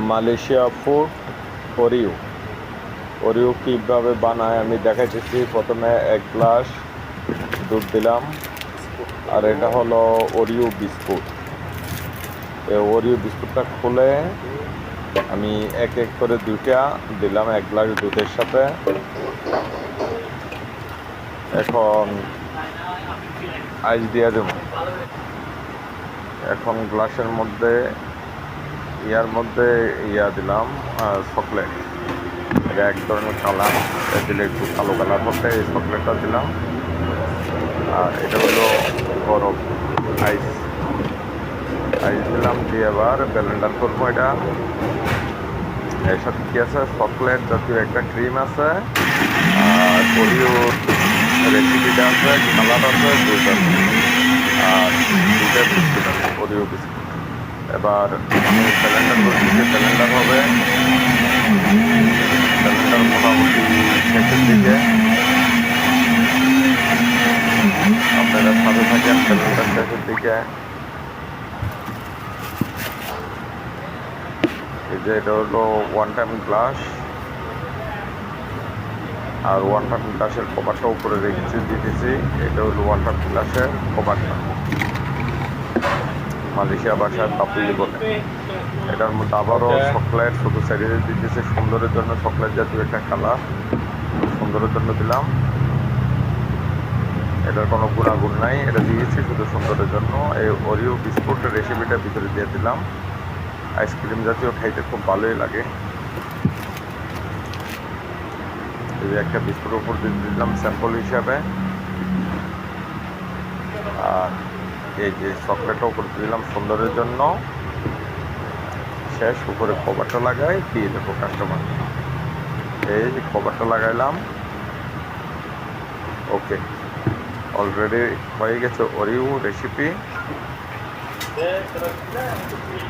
Malaysia food Oreo. Oreo কীভাবে বানায় আমি দেখাইতেছি। প্রথমে 1 গ্লাস দুধ দিলাম, আর এটা হলো ওরিও বিস্কুট। এই ওরিও বিস্কুটটা খুলে আমি এক এক করে 2টা দিলাম 1 গ্লাস দুধের সাথে। এখন আইস দিয়ে দেব। এখন গ্লাসের মধ্যে দিলাম চকলেট। এটা এক ধরনের কালার, দিলে একটু কালো কালার হতে এই চকলেটটা দিলাম। আর এটা হলো বরফ, আইস দিলাম দিয়ে আবার ব্লেন্ডার করবো। এটা এর সাথে কি আছে, চকলেট জাতীয় একটা ক্রিম আছে, আর ওরিও রেসিপিটা আছে, কালার আছে, দুধ আছে, আর দুধের বিস্কুট আছে, ওরিও বিস্কুট। এবার আমি ব্লেন্ডার করছি, ব্লেন্ডার হবে। ব্লেন্ডার মোটামুটি শেষের দিকে, আপনারা সাথে থাকেন। ব্লেন্ডার শেষের দিকে এই যে এটা হলো 1 টাইম গ্লাস, আর 1 টাইম গ্লাসের কভারটা উপরে দিতেছি। এটা হলো 1 টাইম গ্লাসের কভারটা, মালয়েশিয়া ভাষায় তাপুলি বলে। এটার মধ্যে আবারও চকলেট শুধু সাইডে দিতেছি সুন্দরের জন্য, চকলেট জাতীয় একটা কালার সুন্দরের জন্য দিলাম। এটার কোনো গুণাগুণ নাই, এটা দিয়েছি শুধু সুন্দরের জন্য। এই ওরিও বিস্কুটের রেসিপিটা ভিতরে দিয়ে দিলাম। আইসক্রিম জাতীয় খাইতে খুব ভালোই লাগে। এই যে একটা বিস্কুটের উপর দিয়ে দিলাম স্যাম্পল হিসাবে, আর এই যে চকলেটটা উপর দিলাম সুন্দরের জন্য। শেষ উপরে কভারটা লাগাই দিয়ে দেবো কাস্টমার। এই যে কভারটা লাগাইলাম। ওকে, অলরেডি হয়ে গেছে ওরিও রেসিপি।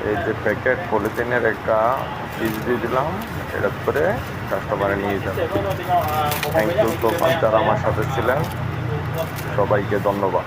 এই যে প্যাকেট পলিথিনের একটা পিস দিয়ে দিলাম, এটা করে কাস্টমারে নিয়ে যাবে। থ্যাংক ইউ সো মাচ যারা আমার সাথে ছিলেন, সবাইকে ধন্যবাদ।